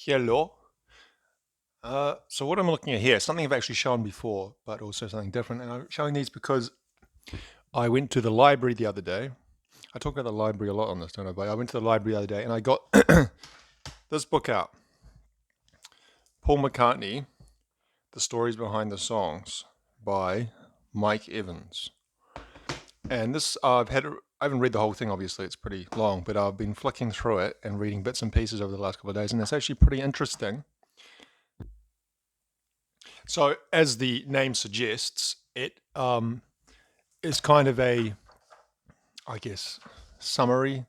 Hello. So what I'm looking at here, something I've actually shown before, but also something different. And I'm showing these because I went to the library the other day. I talk about the library a lot on this, don't I? But I went to the library the other day and I got this book out. Paul McCartney, The Stories Behind the Songs by Mike Evans. And this, I haven't read the whole thing, obviously, it's pretty long, but I've been flicking through it and reading bits and pieces over the last couple of days, and it's actually pretty interesting. So, as the name suggests, it is kind of a, I guess, summary.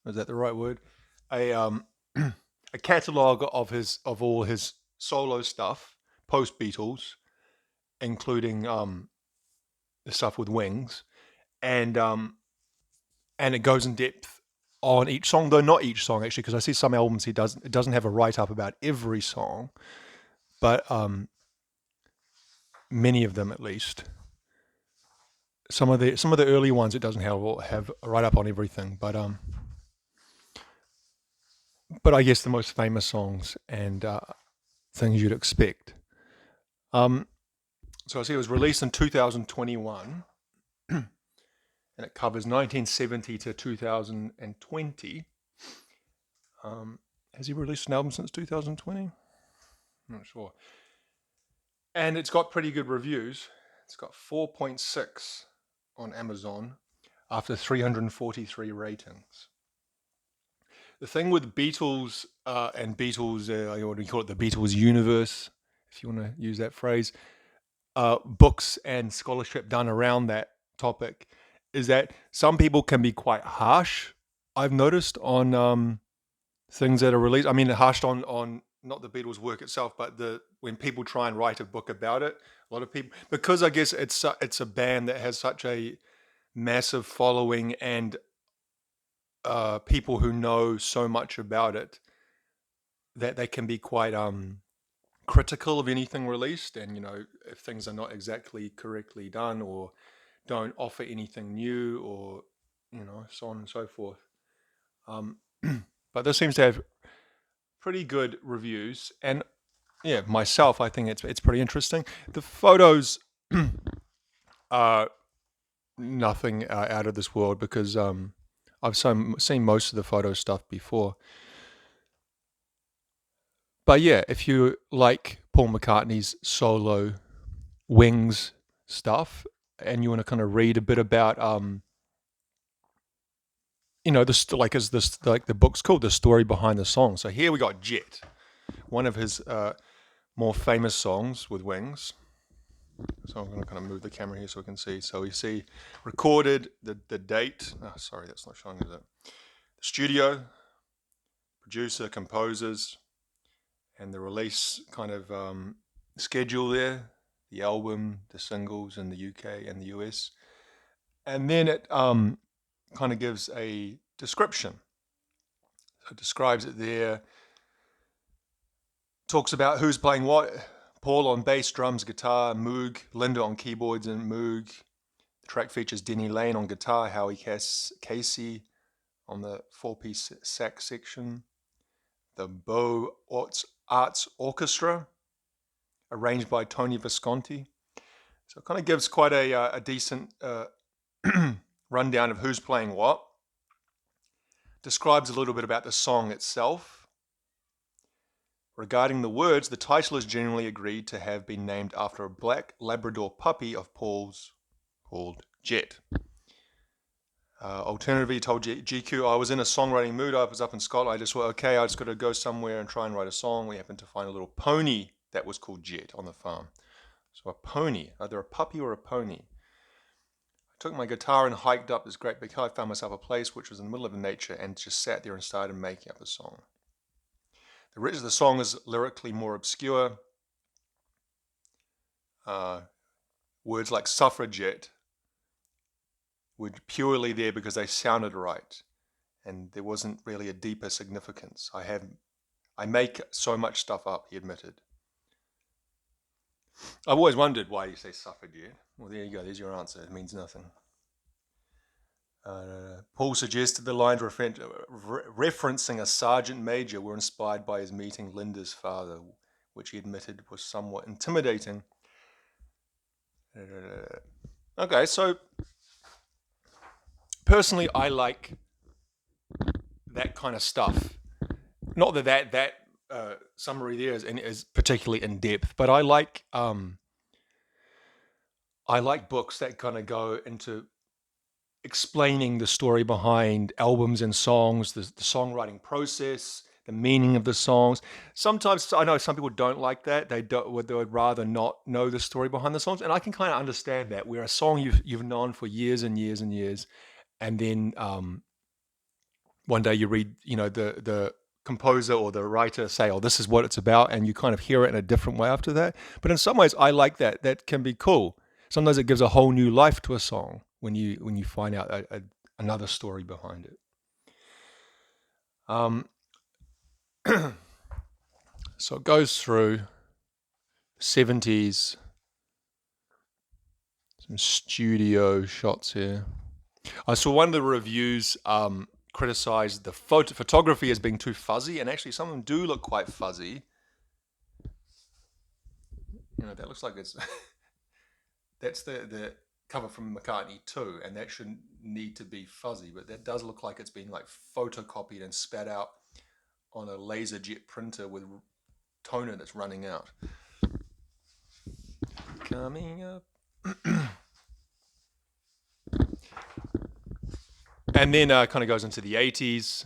Is that the right word? A a catalog of all his solo stuff post Beatles, including the stuff with Wings, and and it goes in depth on each song, though not each song actually, because I see some albums it doesn't have a write up about every song, but many of them at least. Some of the early ones it doesn't have a write up on everything, but I guess the most famous songs and things you'd expect. Um, so I see it was released in 2021, and it covers 1970 to 2020. Has he released an album since 2020? I'm not sure. And it's got pretty good reviews. It's got 4.6 on Amazon after 343 ratings. The thing with Beatles and Beatles, what do you call it? The Beatles universe, if you want to use that phrase, books and scholarship done around that topic is that some people can be quite harsh. I've noticed on things that are released. I mean, harsh on not the Beatles' work itself, but the when people try and write a book about it. A lot of people, because I guess it's a band that has such a massive following and people who know so much about it that they can be quite critical of anything released, and if things are not exactly correctly done or don't offer anything new, or so on and so forth. Um, but this seems to have pretty good reviews, and yeah, myself, I think it's pretty interesting. The photos are nothing out of this world because I've seen most of the photo stuff before. But yeah, if you like Paul McCartney's solo Wings stuff, and you want to kind of read a bit about this, like, as this, like, the book's called The Story Behind the Song. So here we got Jet, one of his more famous songs with Wings. So I'm going to kind of move the camera here so we can see. So we see recorded, the date. Oh, sorry, that's not showing, is it? The studio, producer, composers, and the release kind of schedule there. The album, the singles in the UK and the US. And then it kind of gives a description. So it describes it there, talks about who's playing what. Paul on bass, drums, guitar, Moog, Linda on keyboards and Moog. The track features Denny Lane on guitar, Howie Casey on the four-piece sax section, the Beaux Arts Orchestra, arranged by Tony Visconti. So it kind of gives quite a decent rundown of who's playing what. Describes a little bit about the song itself. Regarding the words, the title is generally agreed to have been named after a black Labrador puppy of Paul's called Jet. Alternatively, he told GQ, I was in a songwriting mood. I was up in Scotland. I just thought, okay, I just got to go somewhere and try and write a song. We happened to find a little pony that was called Jet on the farm. So a pony, either a puppy or a pony. I took my guitar and hiked up this great big hill. I found myself a place which was in the middle of nature and just sat there and started making up the song. The rest of the song is lyrically more obscure. Words like suffragette were purely there because they sounded right, and there wasn't really a deeper significance. I make so much stuff up, he admitted. I've always wondered why you say suffragette. Well, there you go. There's your answer. It means nothing. Paul suggested the lines referencing a sergeant major were inspired by his meeting Linda's father, which he admitted was somewhat intimidating. Okay, so personally, I like that kind of stuff. Not that summary there is particularly in depth, but I like books that kind of go into explaining the story behind albums and songs, the songwriting process, the meaning of the songs. Sometimes I know some people don't like that. They would rather not know the story behind the songs, and I can kind of understand that. Where a song you've known for years and years and years, and then one day you read, the composer or the writer say, "Oh, this is what it's about," and you kind of hear it in a different way after that. But in some ways, I like that. That can be cool. Sometimes it gives a whole new life to a song when you find out another story behind it. So it goes through 70s, some studio shots here. I saw one of the reviews criticized the photography as being too fuzzy, and actually some of them do look quite fuzzy. That looks like it's that's the cover from McCartney 2, and that shouldn't need to be fuzzy, but that does look like it's been like photocopied and spat out on a laser jet printer with toner that's running out. Coming up. And then kind of goes into the 80s.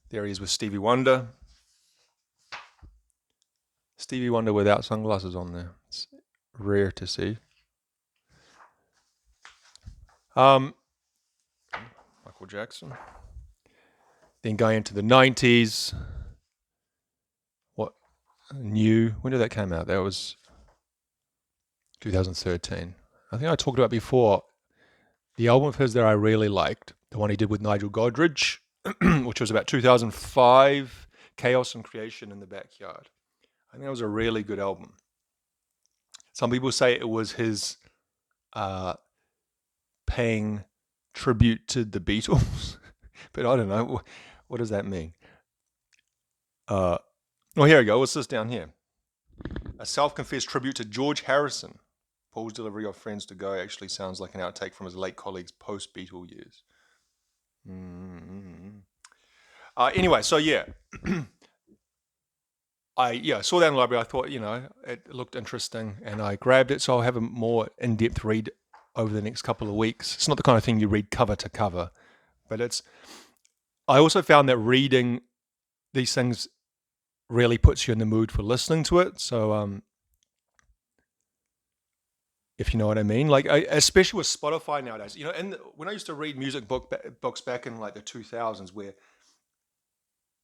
There he is with Stevie Wonder. Stevie Wonder without sunglasses on there. It's rare to see. Michael Jackson. Then going into the 90s. What? New. When did that come out? That was 2013. I think I talked about before the album of his that I really liked, the one he did with Nigel Godrich, which was about 2005, Chaos and Creation in the Backyard. I think that was a really good album. Some people say it was his paying tribute to the Beatles, but I don't know. What does that mean? Well, here we go. What's this down here? A self-confessed tribute to George Harrison. Paul's delivery of Friends to Go actually sounds like an outtake from his late colleague's post-Beatle years. Anyway, so yeah. I saw that in the library. I thought, it looked interesting, and I grabbed it. So I'll have a more in-depth read over the next couple of weeks. It's not the kind of thing you read cover to cover, but I also found that reading these things really puts you in the mood for listening to it. So, if you know what I mean, like especially with Spotify nowadays, and when I used to read music books back in like the 2000s, where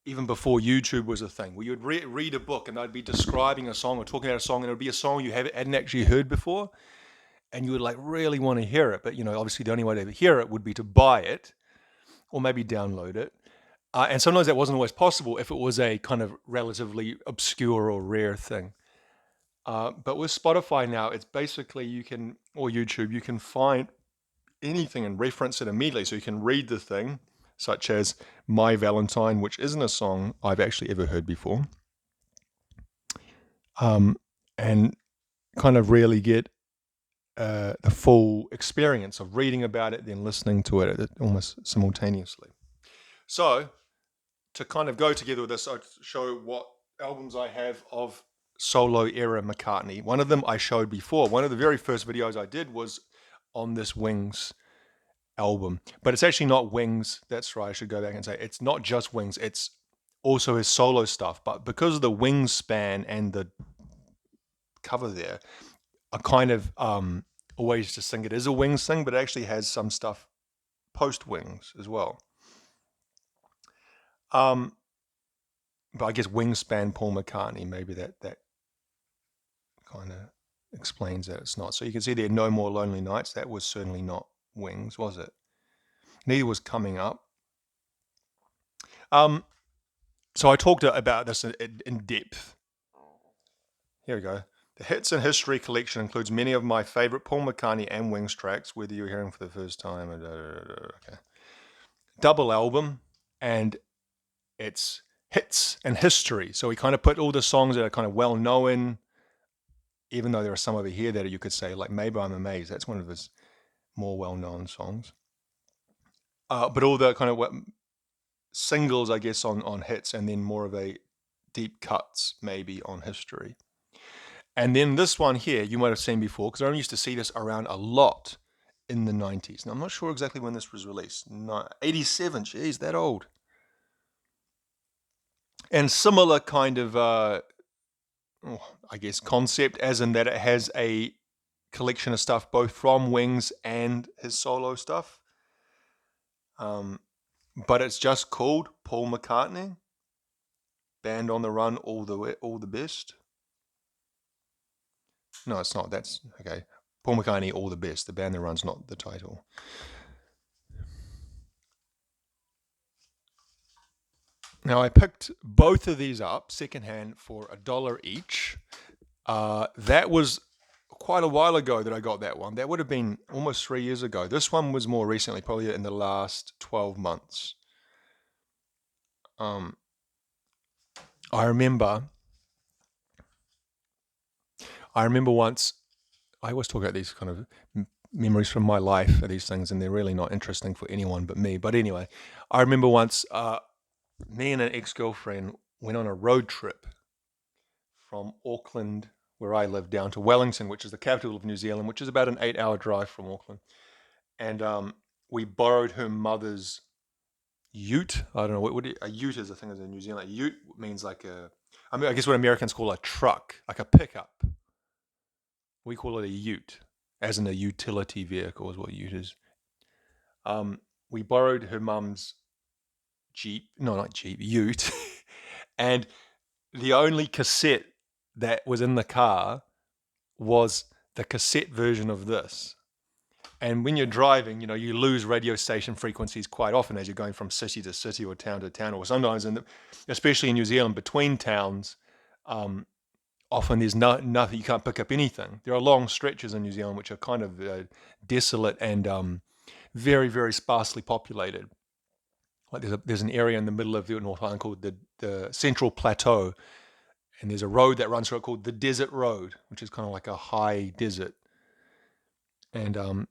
even before YouTube was a thing, where you'd read a book and they'd be describing a song or talking about a song, and it would be a song you hadn't actually heard before, and you would like really want to hear it, but obviously the only way to hear it would be to buy it or maybe download it. And sometimes that wasn't always possible if it was a kind of relatively obscure or rare thing. But with Spotify now, it's basically or YouTube, you can find anything and reference it immediately. So you can read the thing, such as My Valentine, which isn't a song I've actually ever heard before, and kind of really get the full experience of reading about it, then listening to it almost simultaneously. So to kind of go together with this, I'd show what albums I have of solo era McCartney. One of them I showed before. One of the very first videos I did was on this Wings album, but it's actually not Wings. That's right. I should go back and say it's not just Wings. It's also his solo stuff. But because of the Wingspan and the cover there, I kind of always just think it is a Wings thing, but it actually has some stuff post Wings as well. But I guess Wingspan Paul McCartney, maybe that kind of explains that it's not. So you can see there, No More Lonely Nights. That was certainly not Wings, was it? Neither was Coming Up. So I talked about this in depth. Here we go. The Hits and History collection includes many of my favorite Paul McCartney and Wings tracks, whether you're hearing for the first time. Okay. double album, and it's hits and history. So he kind of put all the songs that are kind of well known, even though there are some over here that you could say, like Maybe I'm Amazed. That's one of his more well known songs. But all the kind of singles, I guess, on hits, and then more of a deep cuts maybe on history. And then this one here, you might have seen before, because I only used to see this around a lot in the 90s. Now, I'm not sure exactly when this was released. No, 87, geez, that old. And similar kind of, I guess, concept, as in that it has a collection of stuff both from Wings and his solo stuff. But it's just called Paul McCartney, Band on the Run, all the best. No, it's not. That's okay. Paul McCartney, All the Best. The Band that Run's not the title. Now, I picked both of these up secondhand for $1 each. That was quite a while ago that I got that one. That would have been almost 3 years ago. This one was more recently, probably in the last 12 months. I remember once, I always talk about these kind of memories from my life of these things, and they're really not interesting for anyone but me. But anyway, I remember once me and an ex-girlfriend went on a road trip from Auckland, where I live, down to Wellington, which is the capital of New Zealand, which is about an 8-hour drive from Auckland. And we borrowed her mother's ute. I don't know, a ute is a thing in New Zealand. A ute means like I guess what Americans call a truck, like a pickup. We call it a ute, as in a utility vehicle is what a ute is. We borrowed her mum's ute. And the only cassette that was in the car was the cassette version of this. And when you're driving, you lose radio station frequencies quite often as you're going from city to city or town to town, or sometimes, especially in New Zealand, between towns, often there's nothing, you can't pick up anything. There are long stretches in New Zealand which are kind of desolate and very, very sparsely populated. Like there's an area in the middle of the North Island called the Central Plateau, and there's a road that runs through it called the Desert Road, which is kind of like a high desert. And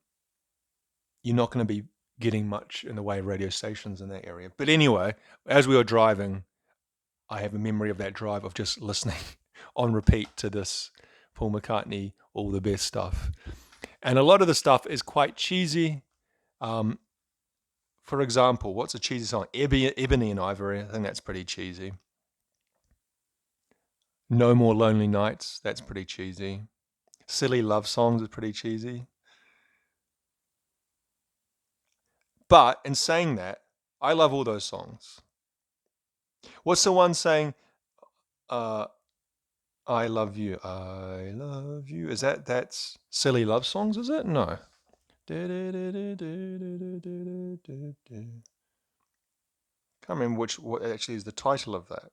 you're not going to be getting much in the way of radio stations in that area. But anyway, as we were driving, I have a memory of that drive of just listening on repeat to this Paul McCartney, All the Best stuff. And a lot of the stuff is quite cheesy. For example, what's a cheesy song? Ebony and Ivory. I think that's pretty cheesy. No More Lonely Nights. That's pretty cheesy. Silly Love Songs is pretty cheesy. But in saying that, I love all those songs. What's the one saying, I love you, I love you? That's Silly Love Songs, is it? No. Can't remember what actually is the title of that.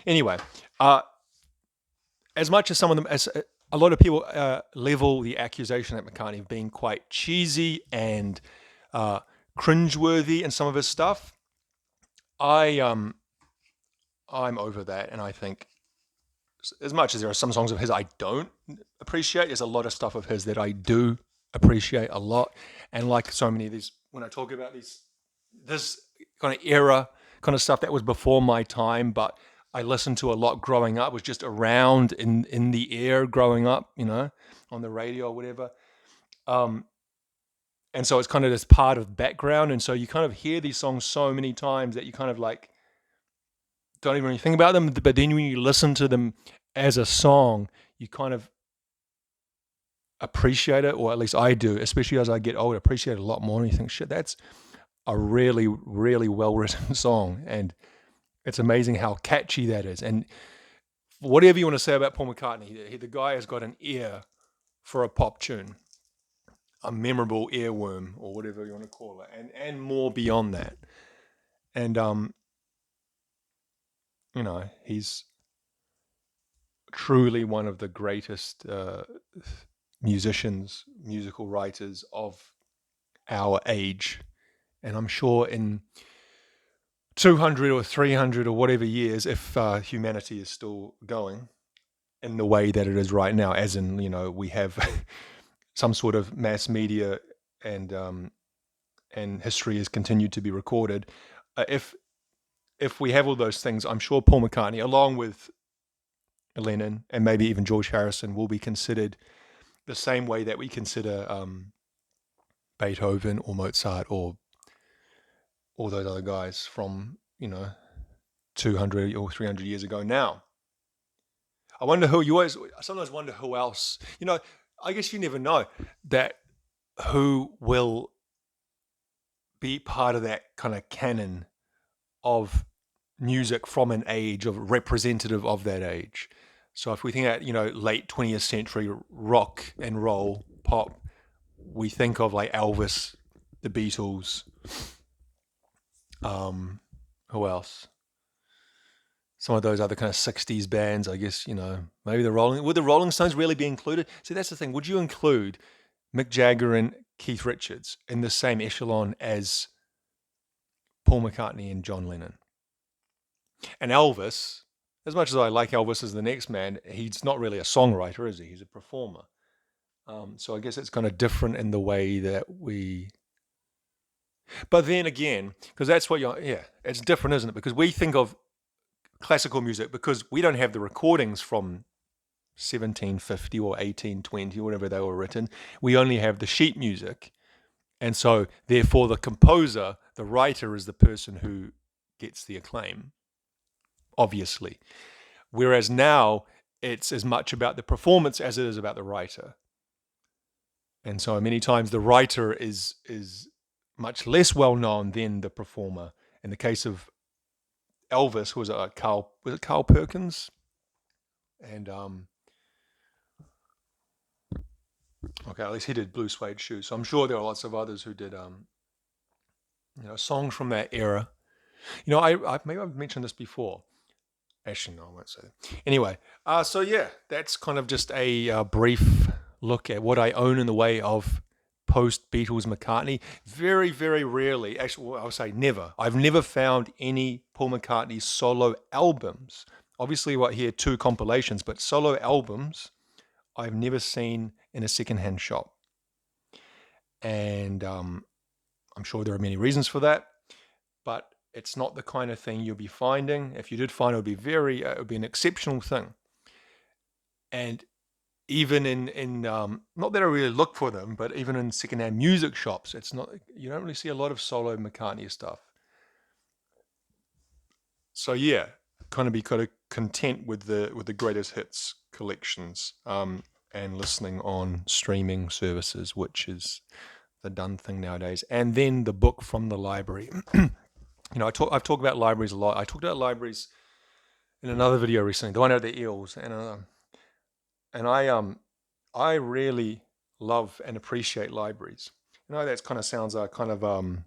Anyway, as much as some of them, as a lot of people level the accusation at McCartney of being quite cheesy and cringeworthy in some of his stuff, I'm over that, and I think as much as there are some songs of his I don't appreciate, there's a lot of stuff of his that I do appreciate a lot. And like so many of these, when I talk about this kind of era, kind of stuff that was before my time, but I listened to a lot growing up, was just around in the air growing up, on the radio or whatever. And so it's kind of this part of background. And so you kind of hear these songs so many times that you kind of like don't even really think about them. But then when you listen to them as a song, you kind of appreciate it, or at least I do, especially as I get older, appreciate it a lot more. And you think, shit, that's a really, really well-written song. And it's amazing how catchy that is. And whatever you want to say about Paul McCartney, the guy has got an ear for a pop tune, a memorable earworm, or whatever you want to call it, and more beyond that. And he's truly one of the greatest musicians, musical writers of our age. And I'm sure in 200 or 300 or whatever years, if humanity is still going in the way that it is right now, as in, we have some sort of mass media and history has continued to be recorded. If we have all those things, I'm sure Paul McCartney, along with Lennon and maybe even George Harrison, will be considered the same way that we consider Beethoven or Mozart or all those other guys from 200 or 300 years ago now. I wonder sometimes wonder who else, I guess you never know that who will be part of that kind of canon of music from an age, of representative of that age. So if we think at, late 20th century rock and roll, pop, we think of like Elvis, the Beatles, who else? Some of those other kind of 60s bands, I guess, maybe would the Rolling Stones really be included? See, that's the thing. Would you include Mick Jagger and Keith Richards in the same echelon as Paul McCartney and John Lennon? And Elvis, as much as I like Elvis as the next man, he's not really a songwriter, is he? He's a performer. So I guess it's kind of different in the way that we... But then again, because that's what it's different, isn't it? Because we think of classical music, because we don't have the recordings from 1750 or 1820 or whatever they were written. We only have the sheet music. And so therefore the composer, the writer, is the person who gets the acclaim, obviously. Whereas now it's as much about the performance as it is about the writer. And so many times the writer is much less well known than the performer. In the case of Elvis, was it Carl Perkins? And okay, at least he did Blue Suede Shoes. So I'm sure there are lots of others who did songs from that era. I maybe I've mentioned this before. Actually, no, I won't say that. Anyway, so yeah, that's kind of just a brief look at what I own in the way of post-Beatles McCartney. Very, very rarely, actually, I'll say never. I've never found any Paul McCartney solo albums. Obviously, here 2 compilations, but solo albums I've never seen in a secondhand shop. And I'm sure there are many reasons for that, but it's not the kind of thing you'll be finding. If you did find it, it would be an exceptional thing. And even in not that I really look for them, but even in secondhand music shops, you don't really see a lot of solo McCartney stuff. So yeah, kind of content with the greatest hits collections, and listening on streaming services, which is the done thing nowadays. And then the book from the library. I've talked about libraries a lot. I talked about libraries in another video recently, the one about the eels, and I really love and appreciate libraries. That kind of sounds I don't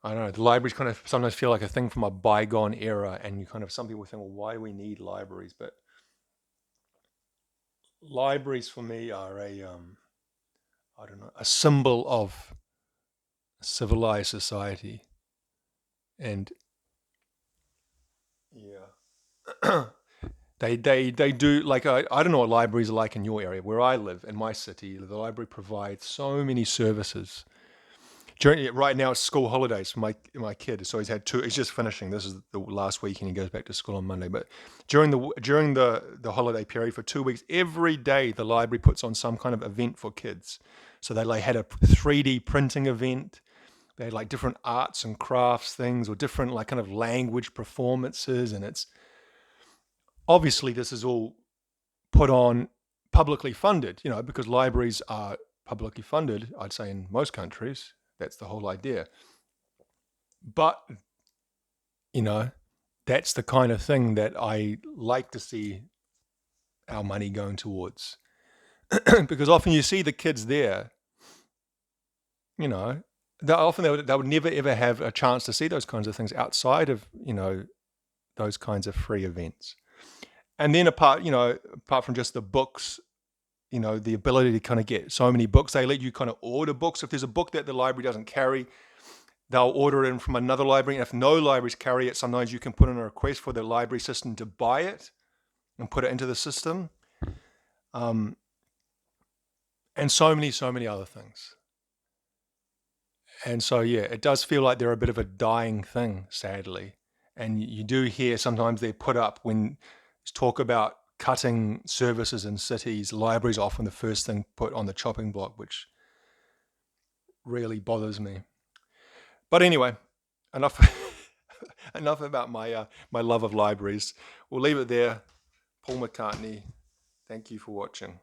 know, the libraries kind of sometimes feel like a thing from a bygone era, and some people think, well, why do we need libraries? But libraries for me are a symbol of civilized society. And yeah, they do, like, I don't know what libraries are like in your area. Where I live, in my city, the library provides so many services. Right now it's school holidays for my kid, so he's just finishing. This is the last week, and he goes back to school on Monday. But during the holiday period, for 2 weeks, every day the library puts on some kind of event for kids. So they had a 3D printing event. They had like different arts and crafts things, or different like kind of language performances. And it's obviously, this is all put on, publicly funded, because libraries are publicly funded, I'd say, in most countries. That's the whole idea. But, that's the kind of thing that I like to see our money going towards. Because often you see the kids there, often they would never ever have a chance to see those kinds of things outside of, those kinds of free events. And then apart from just the books, the ability to kind of get so many books. They let you kind of order books. If there's a book that the library doesn't carry, they'll order it in from another library. And if no libraries carry it, sometimes you can put in a request for the library system to buy it and put it into the system. And so many other things. And so, yeah, it does feel like they're a bit of a dying thing, sadly. And you do hear sometimes they're put up when talk about cutting services in cities. Libraries are often the first thing put on the chopping block, which really bothers me. But anyway, enough about my love of libraries. We'll leave it there. Paul McCartney, thank you for watching.